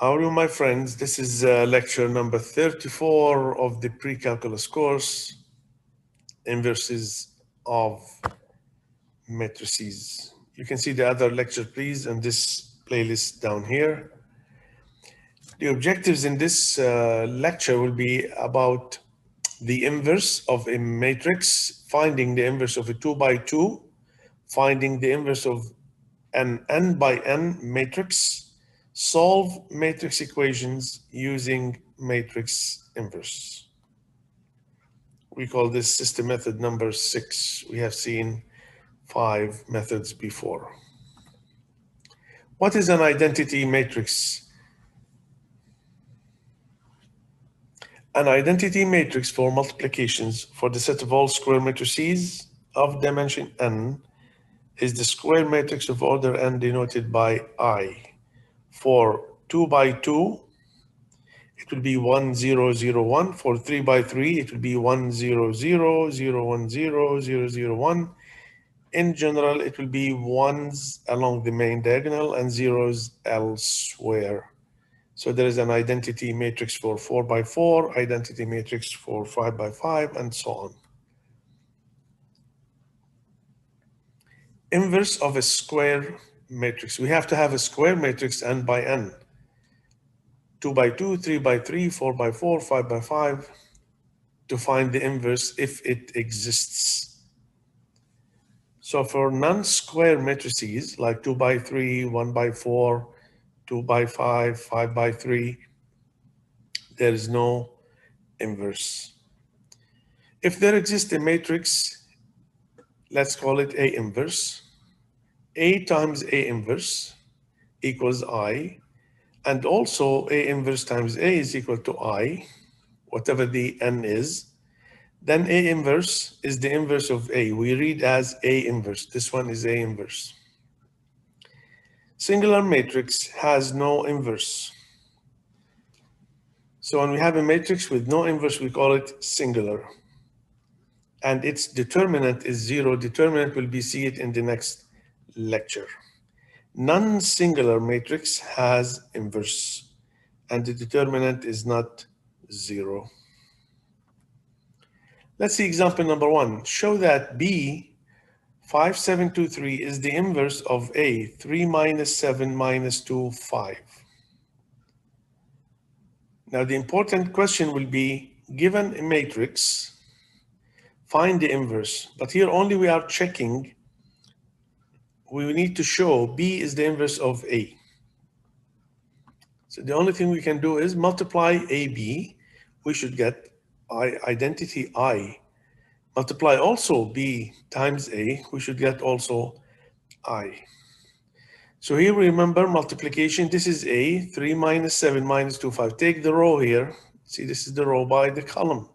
How are you, my friends? This is lecture number 34 of the pre-calculus course, inverses of matrices. You can see the other lecture, please, in this playlist down here. The objectives in this lecture will be about the inverse of a matrix, finding the inverse of a 2 by 2, finding the inverse of an n by n matrix, solve matrix equations using matrix inverse. We call this system method number 6. We have seen 5 methods before. What is an identity matrix? An identity matrix for multiplications for the set of all square matrices of dimension n is the square matrix of order n denoted by I. For 2 by 2, it will be 1, 0, 0, 1. For 3 by 3, it will be 1, 0, 0, 0, 1, 0, 0, 0, 1. In general, it will be ones along the main diagonal and zeros elsewhere. So there is an identity matrix for 4 by 4, identity matrix for 5 by 5, and so on. Inverse of a square matrix. We have to have a square matrix n by n. 2 by 2, 3 by 3, 4 by 4, 5 by 5, to find the inverse if it exists. So for non-square matrices, like 2 by 3, 1 by 4, 2 by 5, 5 by 3, there is no inverse. If there exists a matrix, let's call it A inverse. A times A inverse equals I, and also A inverse times A is equal to I, whatever the n is. Then A inverse is the inverse of A. We read as A inverse. This one is A inverse. Singular matrix has no inverse. So when we have a matrix with no inverse, we call it singular. And its determinant is 0. Determinant will be see it in the next lecture. Non-singular matrix has inverse, and the determinant is not 0. Let's see example number 1. Show that B 5, 7, 2, 3 is the inverse of A 3 minus 7 minus 2, 5. Now the important question will be, given a matrix, find the inverse. But here only we are checking. We need to show B is the inverse of A. So the only thing we can do is multiply AB. We should get identity I. Multiply also B times A. We should get also I. So here remember multiplication. This is A, 3 minus 7 minus 2, 5. Take the row here. See, this is the row by the column.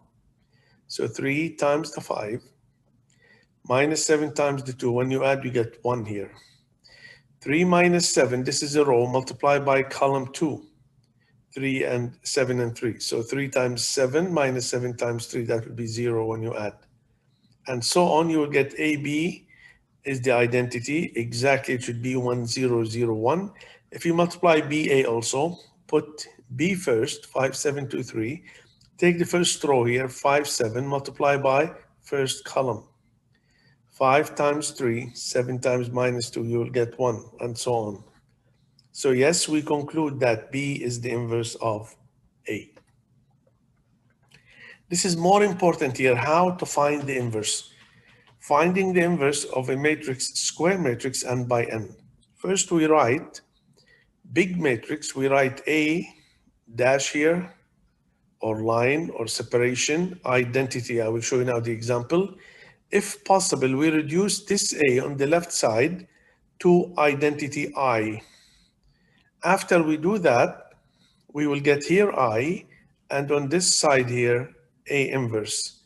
So 3 times the 5 minus 7 times the 2. When you add, you get 1 here. 3 minus 7, this is a row, multiplied by column 2. 3 and 7 and 3. So 3 times 7 minus 7 times 3, that would be 0 when you add. And so on, you will get AB is the identity. Exactly, it should be 1, 0, 0, 1. If you multiply BA also, put B first, 5, 7, 2, 3. Take the first row here, 5, 7, multiply by first column. 5 times 3, 7 times minus 2, you will get 1, and so on. So yes, we conclude that B is the inverse of A. This is more important here, how to find the inverse. Finding the inverse of a matrix, square matrix, n by n. First we write big matrix, we write A dash here, or line, or separation, identity. I will show you now the example. If possible, we reduce this A on the left side to identity I. After we do that, we will get here I, and on this side here, A inverse.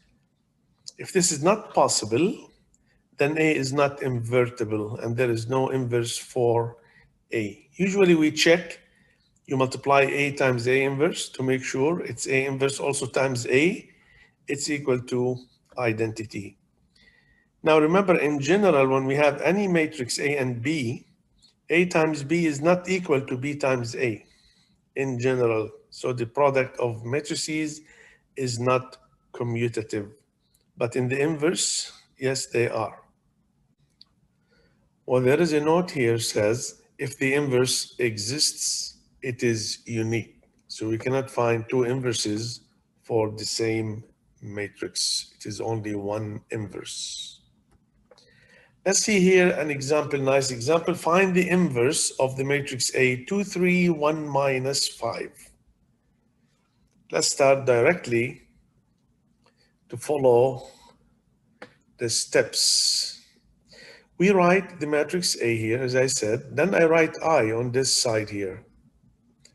If this is not possible, then A is not invertible, and there is no inverse for A. Usually we check, you multiply A times A inverse to make sure it's A inverse also times A, it's equal to identity. Now remember, in general, when we have any matrix A and B, A times B is not equal to B times A. in general. So the product of matrices is not commutative. But in the inverse, yes, they are. Well, there is a note here says, if the inverse exists, it is unique. So we cannot find two inverses for the same matrix. It is only one inverse. Let's see here an example, nice example. Find the inverse of the matrix A, 2, 3, 1, minus 5. Let's start directly to follow the steps. We write the matrix A here, as I said, then I write I on this side here.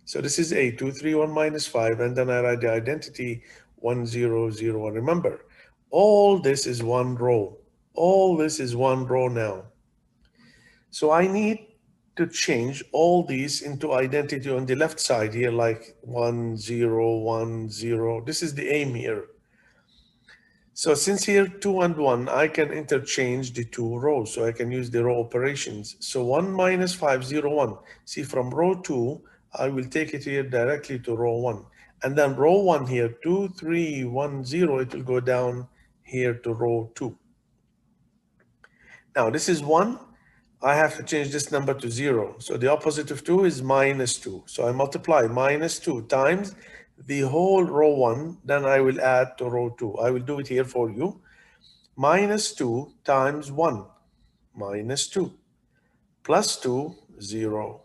So this is A, 2, 3, 1, minus 5, and then I write the identity 1, 0, 0, 1. Remember, all this is one row. All this is one row now. So I need to change all these into identity on the left side here, like 1, 0, 1, 0. This is the aim here. So since here 2 and 1, I can interchange the two rows. So I can use the row operations. So 1 minus 5, 0, 1. See, from row 2, I will take it here directly to row 1. And then row 1 here, 2, 3, 1, 0, it will go down here to row 2. Now this is 1. I have to change this number to 0. So the opposite of 2 is minus 2. So I multiply minus 2 times the whole row 1, then I will add to row 2. I will do it here for you. Minus 2 times 1, minus 2, plus 2, 0.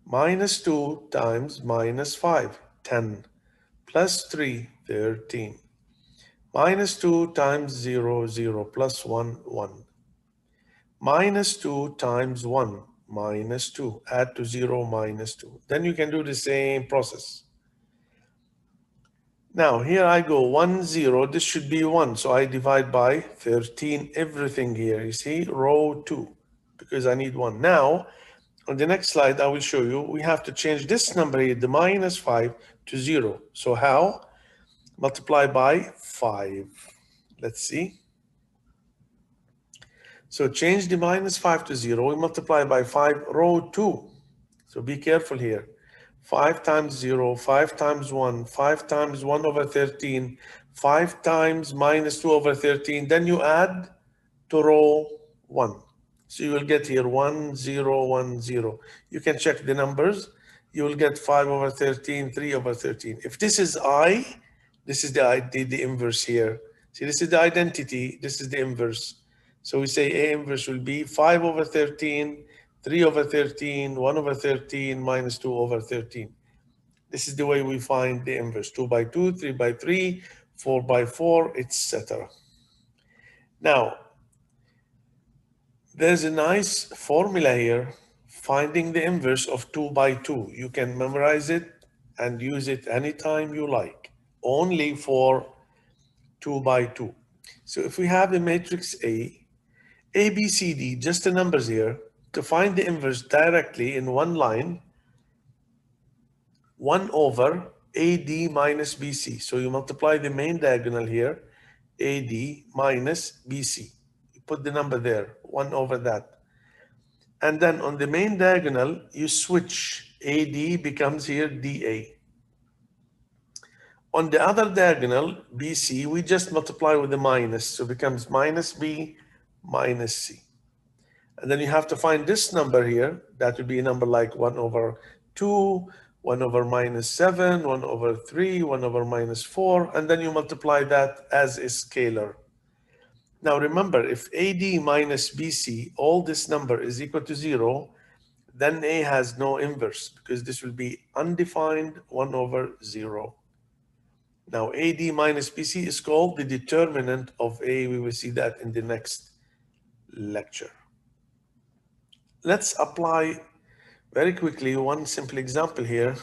Minus 2 times minus 5, 10, plus 3, 13. Minus 2 times 0, 0, plus 1, 1. Minus 2 times 1, minus 2. Add to 0, minus 2. Then you can do the same process. Now, here I go, 1, 0. This should be 1. So I divide by 13, everything here. You see, row 2, because I need 1. Now, on the next slide, I will show you, we have to change this number here, the minus 5, to 0. So how? Multiply by 5. Let's see. So change the minus 5 to 0. We multiply by 5, row 2. So be careful here. 5 times 0, 5 times 1, 5 times 1 over 13, 5 times minus 2 over 13. Then you add to row 1. So you will get here 1, 0, 1, 0. You can check the numbers. You will get 5 over 13, 3 over 13. If this is I, this is the inverse here. See, this is the identity. This is the inverse. So we say A inverse will be 5 over 13, 3 over 13, 1 over 13, minus 2 over 13. This is the way we find the inverse. 2 by 2, 3 by 3, 4 by 4, etc. Now, there's a nice formula here, finding the inverse of 2 by 2. You can memorize it and use it anytime you like, only for 2 by 2. So if we have the matrix A, B, C, D, just the numbers here, to find the inverse directly in one line, 1 over AD minus BC. So you multiply the main diagonal here, AD minus BC. You put the number there, 1 over that. And then on the main diagonal, you switch. AD becomes here DA. On the other diagonal, BC, we just multiply with the minus. So it becomes minus B minus C. And then you have to find this number here. That would be a number like 1 over 2, 1 over minus 7, 1 over 3, 1 over minus 4. And then you multiply that as a scalar. Now remember, if AD minus BC, all this number is equal to 0, then A has no inverse because this will be undefined 1 over 0. Now AD minus BC is called the determinant of A. We will see that in the next lecture. Let's apply very quickly one simple example here.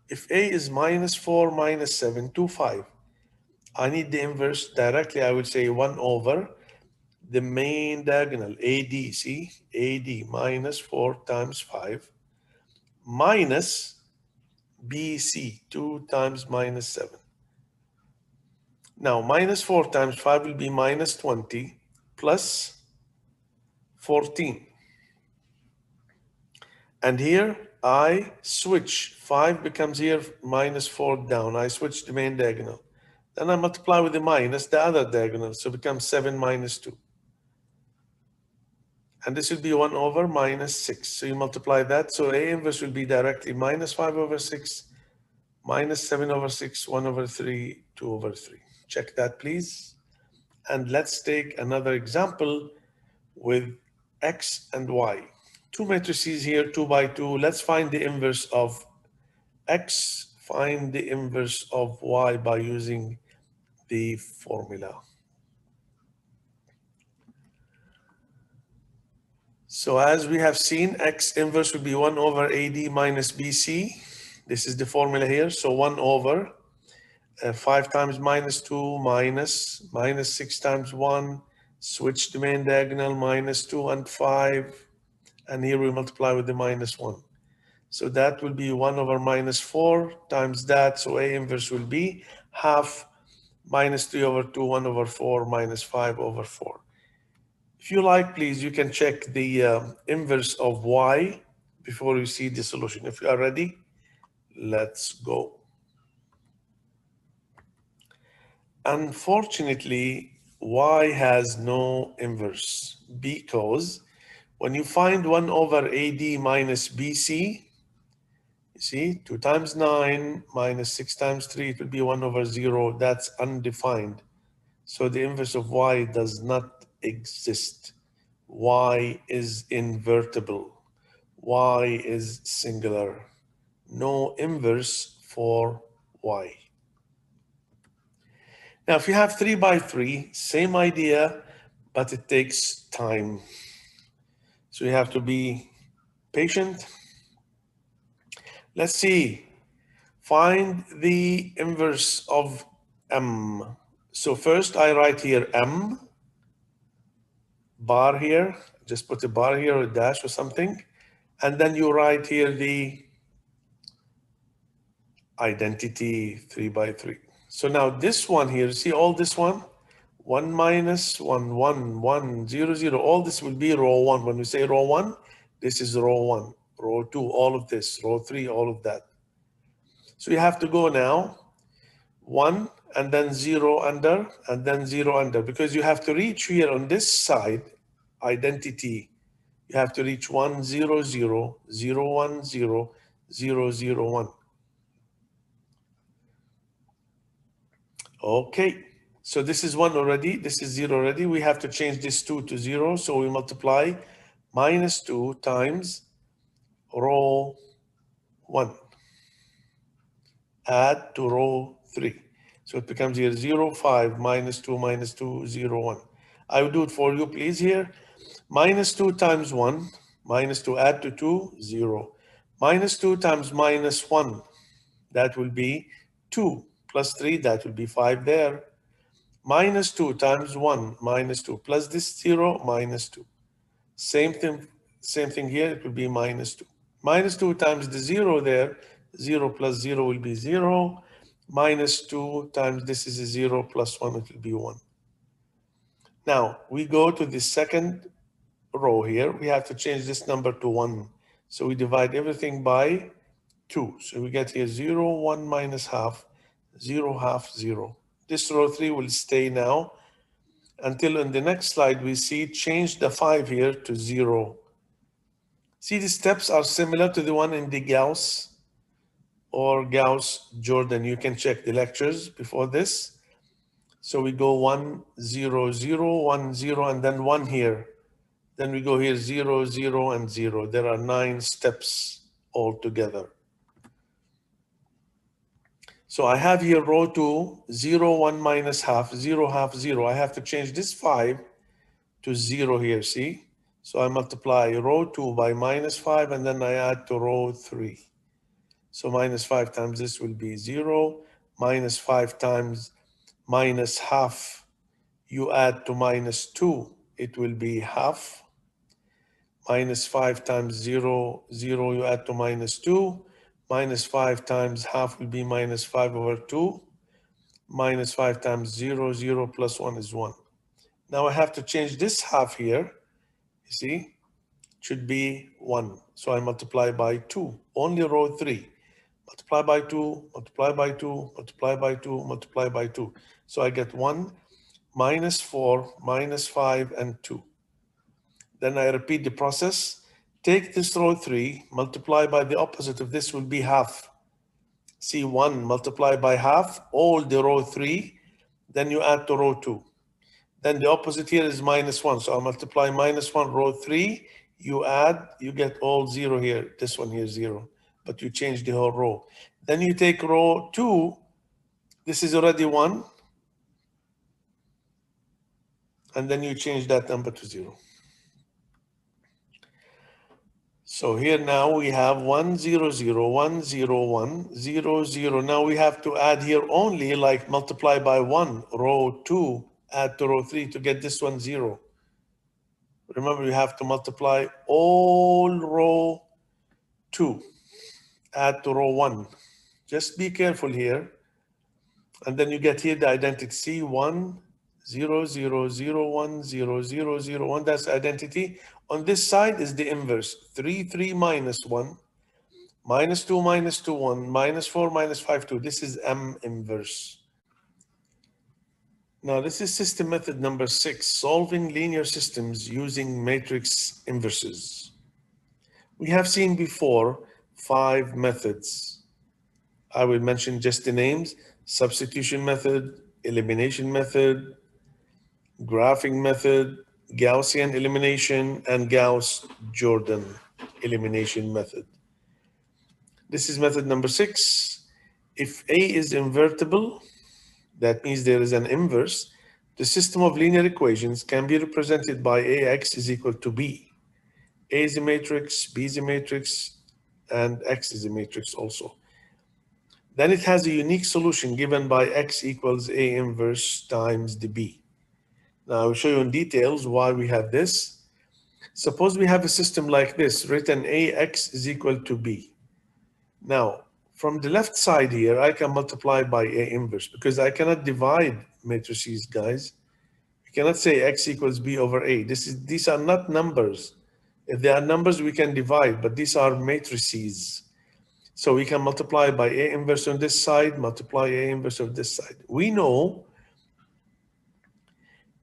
If A is minus 4 minus 7, 2, 5, I need the inverse directly. I would say 1 over the main diagonal, AD, see, AD minus 4 times 5 minus BC, 2 times minus 7. Now, minus 4 times 5 will be minus 20 plus 14. And here, I switch, 5 becomes here minus 4 down. I switch the main diagonal. Then I multiply with the minus the other diagonal, so it becomes 7 minus 2. And this will be 1 over minus 6. So you multiply that, so A inverse will be directly minus 5 over 6, minus 7 over 6, 1 over 3, 2 over 3. Check that, please. And let's take another example with X and Y. Two matrices here, 2 by 2. Let's find the inverse of X, find the inverse of Y by using the formula. So as we have seen, X inverse will be 1 over AD minus BC. This is the formula here. So 1 over 5 times minus 2 minus 6 times 1. Switch the main diagonal, minus 2 and 5. And here we multiply with the minus 1. So that will be 1 over minus 4 times that. So A inverse will be half minus 3 over 2, 1 over 4 minus 5 over 4. If you like, please, you can check the inverse of Y before you see the solution. If you are ready, let's go. Unfortunately, Y has no inverse because when you find 1 over AD minus BC, you see, 2 times 9 minus 6 times 3, it will be 1 over 0. That's undefined. So the inverse of Y does not exist. Y is invertible. Y is singular. No inverse for Y. Now, if you have 3 by 3, same idea, but it takes time. So you have to be patient. Let's see. Find the inverse of M. So first I write here M, bar here, just put a bar here or a dash or something. And then you write here the identity 3 by 3. So now this one here, see all this one? 1 minus 1, 1, 1, 0, 0. All this will be row 1. When we say row 1, this is row 1. Row 2, all of this. Row 3, all of that. So you have to go now 1 and then 0 under and then 0 under, because you have to reach here on this side, identity. You have to reach 1, 0, 0, 0, 1, 0, 0, 0, 1. Okay, so this is 1 already, this is 0 already. We have to change this 2 to 0, so we multiply minus 2 times row 1. Add to row 3. So it becomes here 0, 5, minus 2, 0, 1. I will do it for you, please, here. Minus 2 times 1, minus 2, add to 2, 0. Minus 2 times minus 1, that will be 2, plus 3, that will be 5 there. Minus 2 times 1, minus 2, plus this 0, minus 2. Same thing here, it will be minus 2. Minus 2 times the 0 there, 0 plus 0 will be 0. Minus 2 times this is a 0 plus 1, it will be 1. Now, we go to the second row here. We have to change this number to 1. So we divide everything by 2. So we get here 0, 1 minus half, 0, half, 0. This row 3 will stay now until in the next slide we see change the 5 here to 0. See, the steps are similar to the one in the Gauss or Gauss-Jordan. You can check the lectures before this. So we go 1, 0, 0, 1, 0, and then 1 here. Then we go here 0, 0, and 0. There are 9 steps altogether. So I have here row 2, 0, 1 minus half, 0, half, 0. I have to change this 5 to 0 here, see? So I multiply row 2 by minus 5, and then I add to row 3. So minus 5 times this will be 0. Minus 5 times minus half, you add to minus 2, it will be half. Minus 5 times 0, 0, you add to minus 2. Minus 5 times half will be minus 5 over 2. Minus 5 times 0, 0 plus 1 is 1. Now I have to change this half here, you see? should be 1. So I multiply by 2, only row 3. Multiply by 2, multiply by 2, multiply by 2, multiply by 2. So I get 1, minus 4, minus 5, and 2. Then I repeat the process. Take this row 3, multiply by the opposite of this will be half. See 1 multiply by half, all the row 3, then you add to row 2. Then the opposite here is minus 1. So I multiply minus 1, row 3, you add, you get all 0 here. This one here 0, but you change the whole row. Then you take row 2, this is already 1, and then you change that number to 0. So here now we have 1, 0, 0, 1, 0, 1, 0, 0. Now we have to add here only like multiply by 1, row 2, add to row 3 to get this one 0. Remember, you have to multiply all row 2, add to row 1. Just be careful here. And then you get here the identity C1, 0, 0, 0, 1, 0, 0, 0, 1. That's identity. On this side is the inverse. 3, 3, minus 1, minus 2, minus 2, 1, minus 4, minus 5, 2. This is M inverse. Now, this is system method number 6, solving linear systems using matrix inverses. We have seen before 5 methods. I will mention just the names: substitution method, elimination method, graphing method, Gaussian elimination, and Gauss-Jordan elimination method. This is method number 6. If A is invertible, that means there is an inverse, the system of linear equations can be represented by AX is equal to B. A is a matrix, B is a matrix, and X is a matrix also. Then it has a unique solution given by X equals A inverse times the B. Now I will show you in details why we have this. Suppose we have a system like this, written AX is equal to B. Now, from the left side here, I can multiply by A inverse because I cannot divide matrices, guys. You cannot say X equals B over A. These are not numbers. If they are numbers, we can divide, but these are matrices. So we can multiply by A inverse on this side, multiply A inverse on this side. We know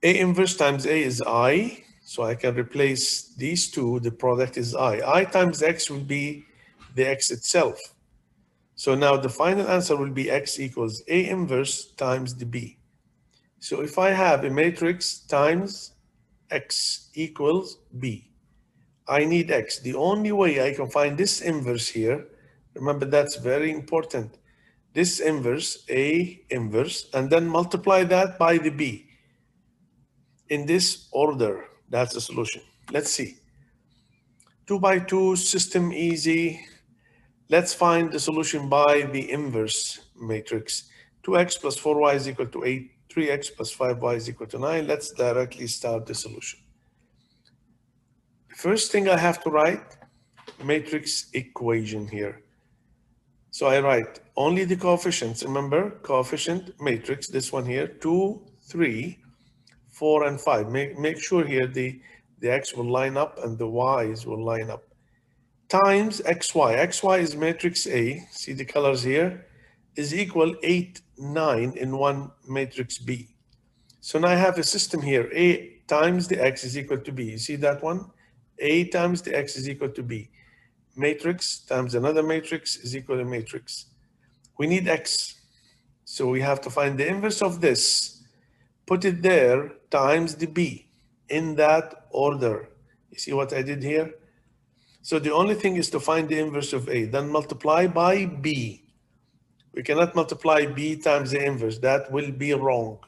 A inverse times A is I, so I can replace these two, the product is I. I times X will be the X itself. So now the final answer will be X equals A inverse times the B. So if I have a matrix times X equals B, I need X. The only way I can find this inverse here, remember that's very important, this inverse, A inverse, and then multiply that by the B. In this order, that's the solution. Let's see. 2 by 2, system easy. Let's find the solution by the inverse matrix. 2x plus 4y is equal to 8, 3x plus 5y is equal to 9. Let's directly start the solution. The first thing I have to write, matrix equation here. So I write only the coefficients. Remember, coefficient matrix, this one here, 2, 3, 4, and 5. Make sure here the x will line up and the y's will line up. Times xy. Xy is matrix A. See the colors here? Is equal 8, 9 in one matrix B. So now I have a system here. A times the x is equal to B. You see that one? A times the x is equal to B. Matrix times another matrix is equal to matrix. We need x. So we have to find the inverse of this. Put it there times the B in that order. You see what I did here? So the only thing is to find the inverse of A, then multiply by B. We cannot multiply B times the inverse. That will be wrong.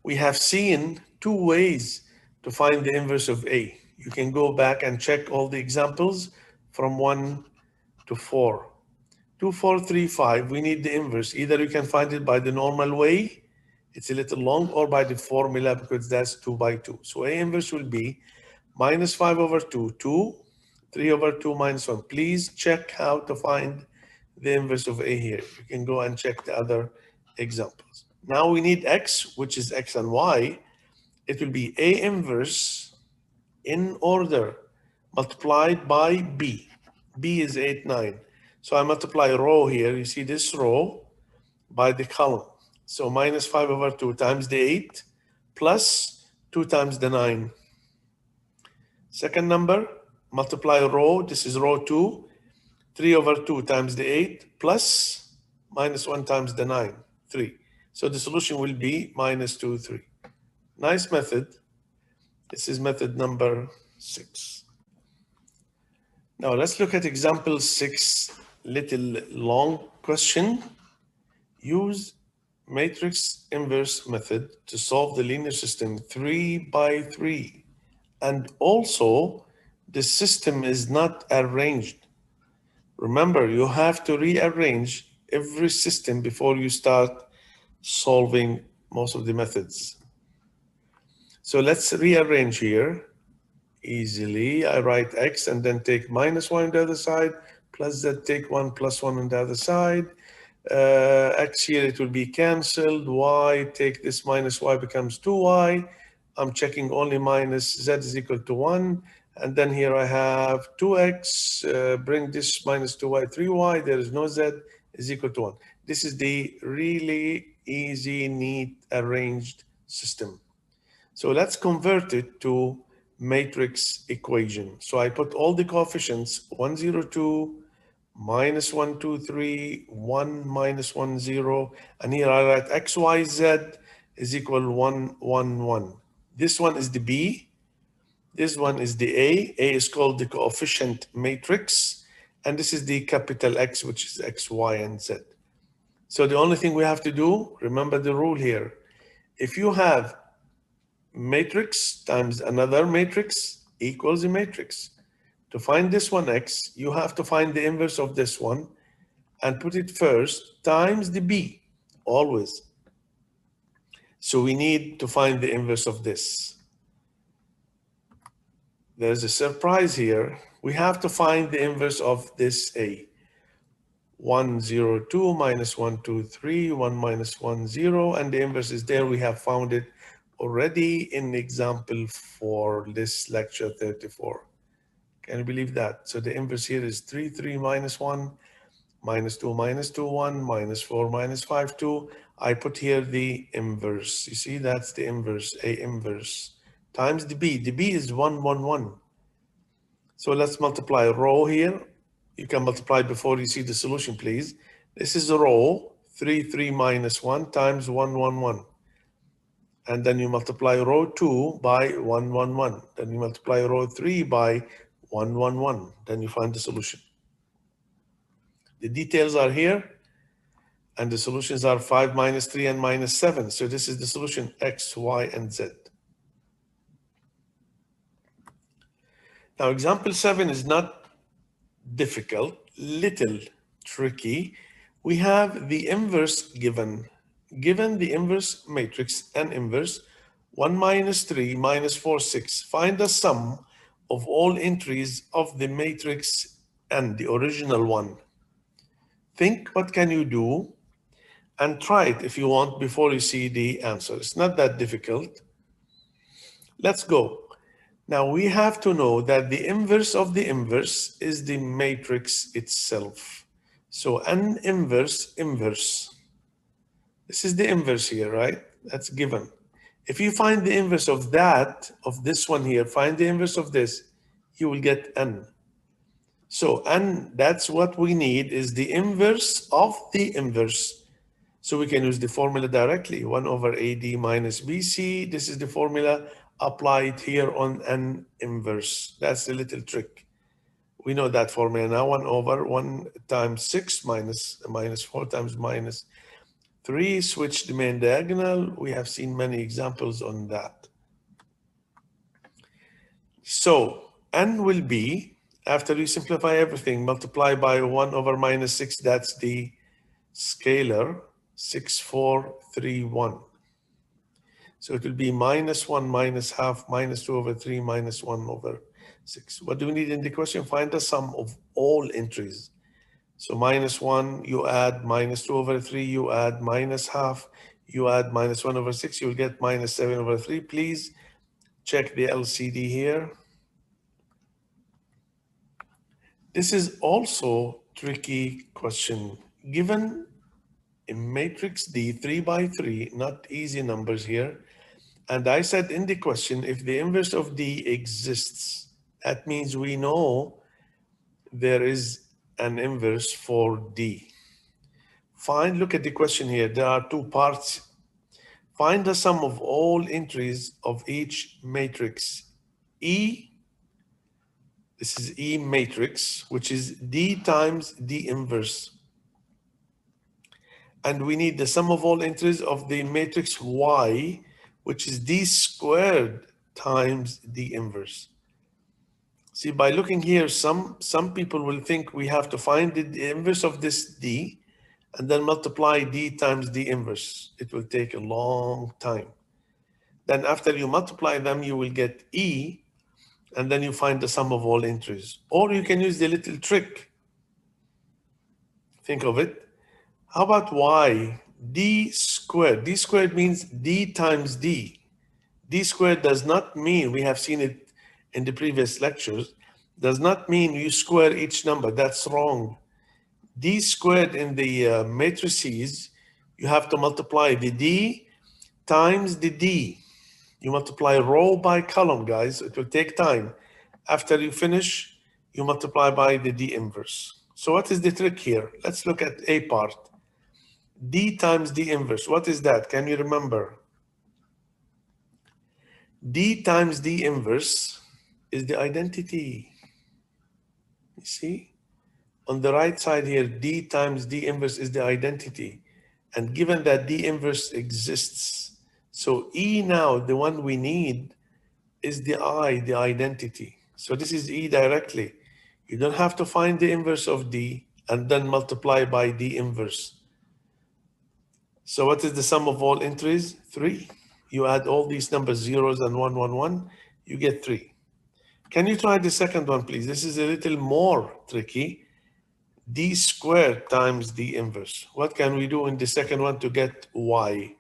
We have seen 2 ways to find the inverse of A. You can go back and check all the examples from 1 to 4. 2, 4, 3, 5, we need the inverse. Either you can find it by the normal way, it's a little long, or by the formula because that's 2 by 2. So A inverse will be minus 5 over 2, 2, 3 over 2 minus 1. Please check how to find the inverse of A here. You can go and check the other examples. Now we need X, which is X and Y. It will be A inverse in order multiplied by B. B is 8, 9. So I multiply row here. You see this row by the column. So minus 5 over 2 times the 8 plus 2 times the 9. Second number, multiply row. This is row 2. 3 over 2 times the 8 plus minus 1 times the 9, 3. So the solution will be minus 2, 3. Nice method. This is method number 6. Now let's look at example 6, little long question. Use matrix inverse method to solve the linear system 3 by 3. And also, the system is not arranged. Remember, you have to rearrange every system before you start solving most of the methods. So let's rearrange here easily. I write x and then take minus 1 on the other side, plus z, take 1 plus 1 on the other side. X here, it will be canceled. Y, take this minus y becomes 2y. I'm checking only minus z is equal to 1. And then here I have 2x, bring this minus 2y, 3y. There is no z is equal to 1. This is the really easy, neat, arranged system. So let's convert it to matrix equation. So I put all the coefficients 1, 0, 2, minus 1, 2, 3, 1, minus 1, 0. And here I write x, y, z is equal 1, 1, 1. This one is the B. This one is the A. A is called the coefficient matrix. And this is the capital X, which is X, Y, and Z. So the only thing we have to do, remember the rule here. If you have matrix times another matrix equals a matrix. To find this one X, you have to find the inverse of this one and put it first times the B, always. So we need to find the inverse of this. There's a surprise here. We have to find the inverse of this A. 1, 0, 2, minus 1, 2, 3, 1, minus 1, 0, and the inverse is there. We have found it already in example for this lecture 34. Can you believe that? So the inverse here is 3, 3, minus 1, minus 2, minus 2, 1, minus 4, minus 5, 2. I put here the inverse. You see, that's the inverse, A inverse, times the B. The B is 1, 1, 1. So let's multiply a row here. You can multiply before you see the solution, please. This is a row, 3, 3, minus 1 times 1, 1, 1. And then you multiply row 2 by 1, 1, 1. Then you multiply row 3 by 1, 1, 1. Then you find the solution. The details are here. And the solutions are 5, minus 3, and minus 7. So this is the solution, X, Y, and Z. Now, example 7 is not difficult, little tricky. We have the inverse given. Given the inverse matrix N inverse, 1 minus 3 minus 4, 6. Find the sum of all entries of the matrix N, the original one. Think, what can you do? And try it if you want before you see the answer. It's not that difficult. Let's go. Now we have to know that the inverse of the inverse is the matrix itself. So N inverse, inverse. This is the inverse here, right? That's given. If you find the inverse of that, of this one here, find the inverse of this, you will get N. So N, that's what we need, is the inverse of the inverse. So we can use the formula directly, 1 over AD minus BC. This is the formula. Apply it here on N inverse. That's the little trick. We know that formula now. 1 over 1 times 6 minus 4 times minus 3. Switch the main diagonal. We have seen many examples on that. So N will be, after you simplify everything, multiply by 1 over minus 6. That's the scalar, 6, 4, 3, 1. So it will be minus 1 minus half minus 2 over 3 minus 1 over 6. What do we need in the question? Find the sum of all entries. So minus 1, you add minus 2 over 3, you add minus half, you add minus 1 over 6, you'll get minus 7 over 3. Please check the LCD here. This is also tricky question. Given a matrix D 3 by 3, not easy numbers here, and I said in the question, if the inverse of D exists, that means we know there is an inverse for D. Look at the question here. There are two parts. Find the sum of all entries of each matrix. E, this is E matrix, which is D times D inverse. And we need the sum of all entries of the matrix Y, which is D squared times D inverse. See, by looking here, some people will think we have to find the inverse of this D and then multiply D times D inverse. It will take a long time. Then after you multiply them, you will get E, and then you find the sum of all entries. Or you can use the little trick. Think of it. How about Y? D squared. D squared means D times D. D squared does not mean, we have seen it in the previous lectures, does not mean you square each number. That's wrong. D squared in the matrices, you have to multiply the D times the D. You multiply row by column, guys. It will take time. After you finish, you multiply by the D inverse. So what is the trick here? Let's look at A part. D times D inverse. What is that? Can you remember? D times D inverse is the identity. You see? On the right side here, D times D inverse is the identity. And given that D inverse exists, so E now, the one we need, is the I, the identity. So this is E directly. You don't have to find the inverse of D and then multiply by D inverse. So what is the sum of all entries? 3. You add all these numbers, zeros and 1, 1, 1, you get 3. Can you try the second one, please? This is a little more tricky. D squared times D inverse. What can we do in the second one to get Y?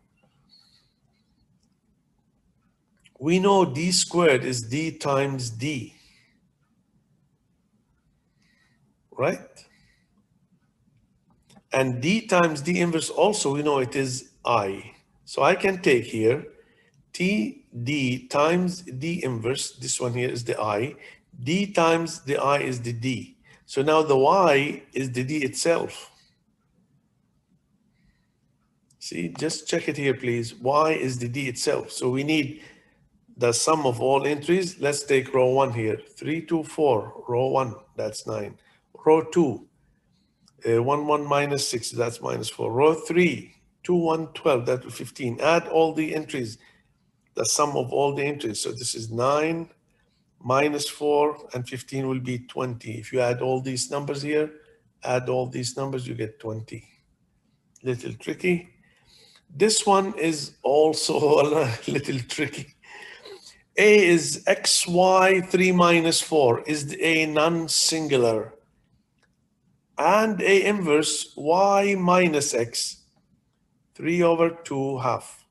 We know D squared is D times D, right? And D times D inverse also, we know it is I. So I can take here T D times D inverse, this one here is the I. D times the I is the D. So now the Y is the D itself. See, just check it here, please. Y is the D itself. So we need the sum of all entries. Let's take row 1 here. 3, 2, 4. Row 1, that's 9. Row 2, 1, 1 minus 6, that's minus 4. Row 3, 2, 1, 12, that's 15. Add all the entries, the sum of all the entries. So this is 9 minus 4, and 15 will be 20. If you add all these numbers here, add all these numbers, you get 20. Little tricky. This one is also a little tricky. A is xy 3 minus 4 is the A non-singular. And A inverse y minus x 3 over 2 half.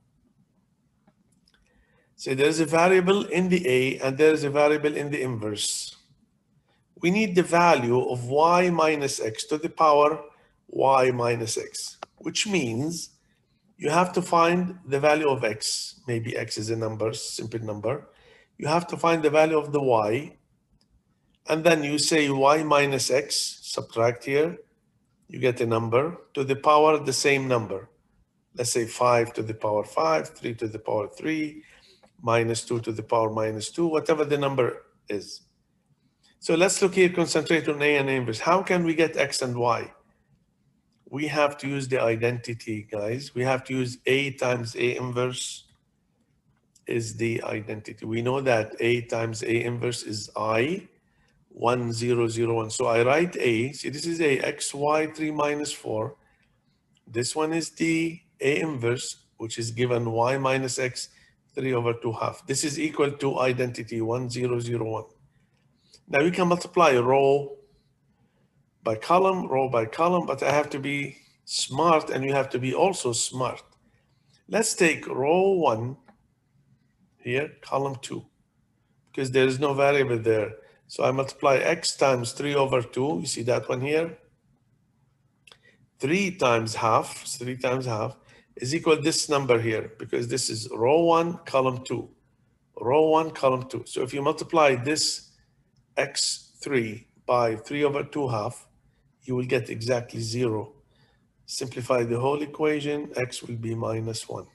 So there's a variable in the A and there's a variable in the inverse. We need the value of y minus x to the power y minus x, which means you have to find the value of x. Maybe x is a number, simple number. You have to find the value of the y, and then you say y minus x, subtract here, you get a number to the power the same number. Let's say 5 to the power 5, 3 to the power 3, minus 2 to the power minus 2, whatever the number is. So let's look here, concentrate on A and A inverse. How can we get x and y? We have to use the identity, guys. We have to use A times A inverse is the identity. We know that A times A inverse is I, 1, 0, 0, 1. So I write A. See, this is A, x, y, 3 minus 4. This one is the A inverse, which is given y minus x, 3 over 2 half. This is equal to identity, 1, 0, 0, 1. Now you can multiply row by column, but I have to be smart and you have to be also smart. Let's take row 1 here, column 2, because there is no variable there. So I multiply x times 3 over 2. You see that one here? 3 times half, 3 times half, is equal to this number here, because this is row 1, column 2. Row 1, column 2. So if you multiply this x3 by 3 over 2 half, you will get exactly 0. Simplify the whole equation, x will be minus 1.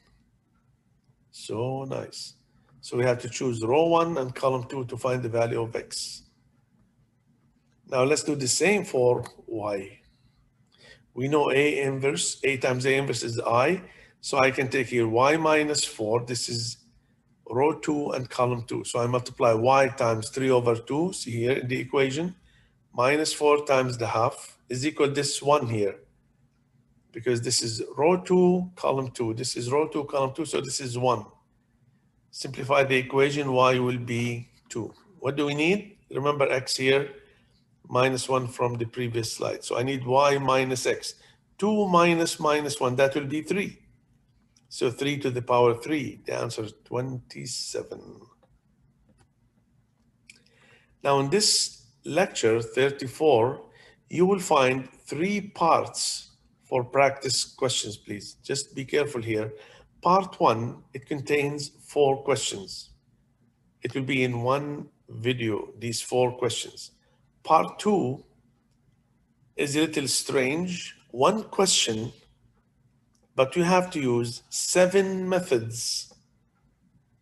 So nice. So we have to choose row 1 and column 2 to find the value of x. Now let's do the same for y. We know A inverse, A times A inverse is I. So I can take here y minus 4. This is row 2 and column 2. So I multiply y times 3 over 2. See here in the equation. Minus 4 times the half is equal to this 1 here. Because this is row 2, column 2. This is row 2, column 2. So this is 1. Simplify the equation, y will be 2. What do we need? Remember x here, minus 1 from the previous slide. So I need y minus x. 2 minus minus 1, that will be 3. So 3 to the power 3, the answer is 27. Now in this lecture 34, you will find 3 parts for practice questions, please. Just be careful here. Part 1, it contains 4 questions. It will be in one video, these 4 questions. Part 2 is a little strange. 1 question, but you have to use 7 methods.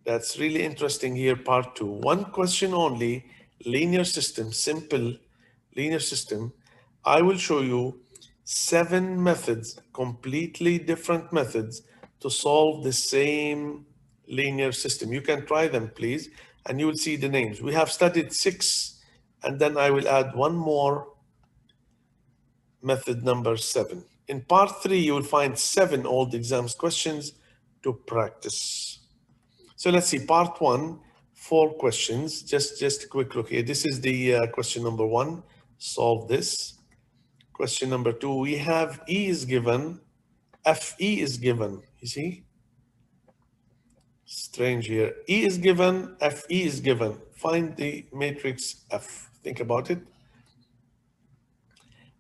That's really interesting here, part 2. 1 question only, linear system, simple linear system. I will show you 7 methods, completely different methods to solve the same linear system. You can try them, please, and you will see the names. We have studied 6, and then I will add 1 more, method number 7. In part 3, you will find 7 old exams questions to practice. So let's see, part 1, 4 questions. Just a quick look here. This is the question number 1. Solve this. Question number 2, we have E is given, FE is given. You see? Strange here. E is given, FE is given. Find the matrix F. Think about it.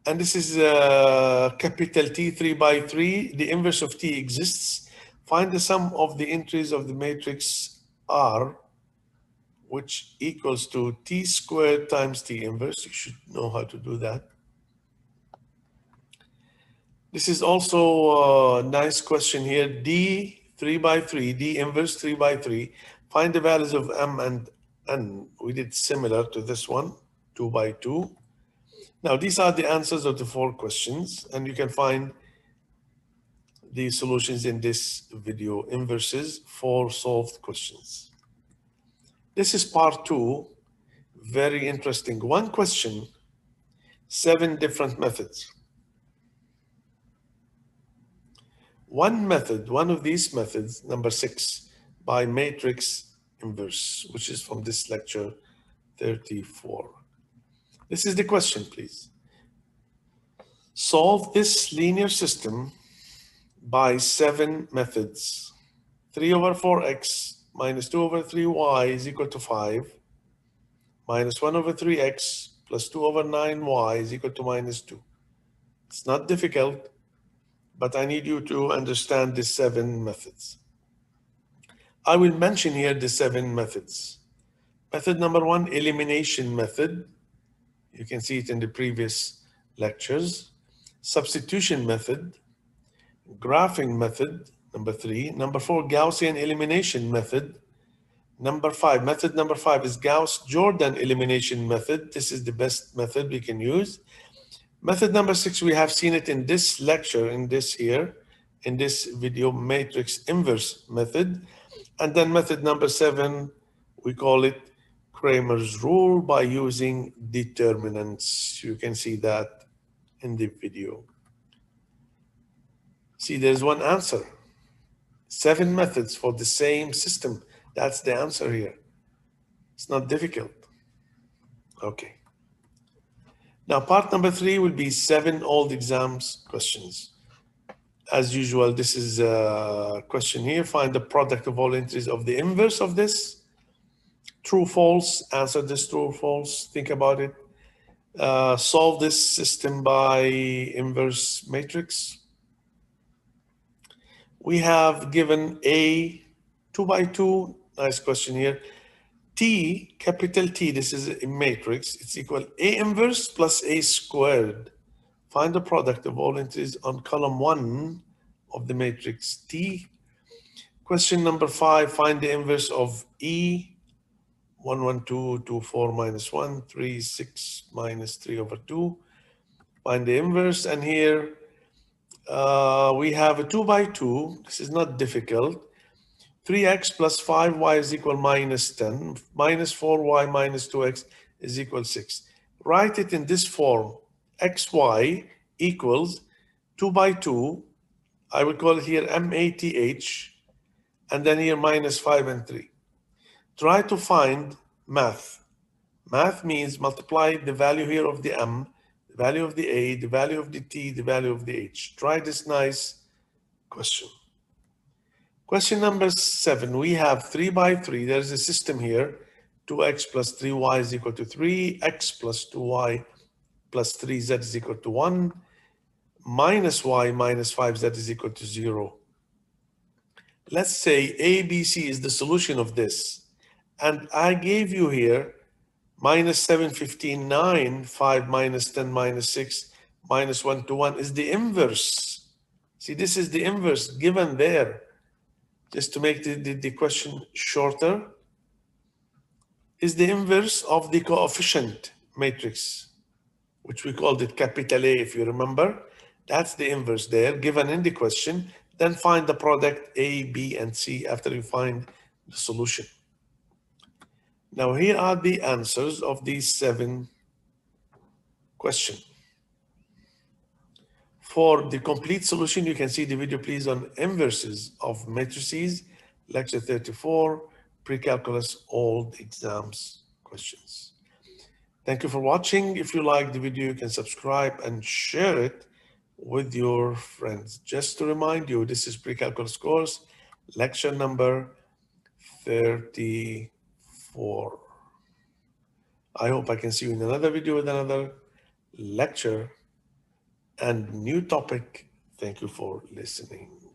And this is capital T 3 by 3. The inverse of T exists. Find the sum of the entries of the matrix R, which equals to T squared times T inverse. You should know how to do that. This is also a nice question here. D 3 by 3, D inverse 3 by 3. Find the values of M and N. We did similar to this one, 2 by 2. Now, these are the answers of the 4 questions, and you can find the solutions in this video, inverses, 4 solved questions. This is part 2, very interesting. 1 question, 7 different methods. 1 method, one of these methods, number 6, by matrix inverse, which is from this lecture 34. This is the question, please. Solve this linear system by 7 methods. 3 over 4x minus 2 over 3y is equal to 5. Minus 1 over 3x plus 2 over 9y is equal to minus 2. It's not difficult, but I need you to understand the 7 methods. I will mention here the 7 methods. Method number 1, elimination method. You can see it in the previous lectures. Substitution method. Graphing method, number 3. Number 4, Gaussian elimination method. Number 5, method number 5 is Gauss-Jordan elimination method. This is the best method we can use. Method number 6, we have seen it in this lecture, in this video, matrix inverse method. And then method number 7, we call it Kramer's rule by using determinants. You can see that in the video. See, there's one answer. 7 methods for the same system. That's the answer here. It's not difficult. Okay. Now, part number 3 will be 7 old exams questions. As usual, this is a question here. Find the product of all entries of the inverse of this. True, false, answer this true or false, think about it. Solve this system by inverse matrix. We have given a 2 by 2, nice question here. T, capital T, this is a matrix, it's equal A inverse plus A squared. Find the product of all entries on column 1 of the matrix T. Question number 5, find the inverse of E. 1, 1, 2, 2, 4 minus 1, 3, 6 minus 3 over 2. Find the inverse, and here we have a 2 by 2. This is not difficult. 3x plus 5y is equal minus 10. Minus 4y minus 2x is equal 6. Write it in this form. xy equals 2 by 2. I will call it here math. And then here minus 5 and 3. Try to find math. Math means multiply the value here of the m, the value of the a, the value of the t, the value of the h. Try this nice question. Question number 7, we have 3 by 3. There's a system here. 2x plus 3y is equal to 3. X plus 2y plus 3z is equal to 1. Minus y minus 5z is equal to 0. Let's say A, B, C is the solution of this. And I gave you here minus 7, 15, 9, 5 minus 10 minus 6 minus 1 to 1 is the inverse. See, this is the inverse given there. Just to make the question shorter, is the inverse of the coefficient matrix, which we called it capital A, if you remember. That's the inverse there, given in the question. Then find the product A, B, and C after you find the solution. Now, here are the answers of these 7 questions. For the complete solution, you can see the video, please, on inverses of matrices, lecture 34, pre-calculus, old exams questions. Thank you for watching. If you like the video, you can subscribe and share it with your friends. Just to remind you, this is pre-calculus course, lecture number 34. I hope I can see you in another video with another lecture and new topic. Thank you for listening.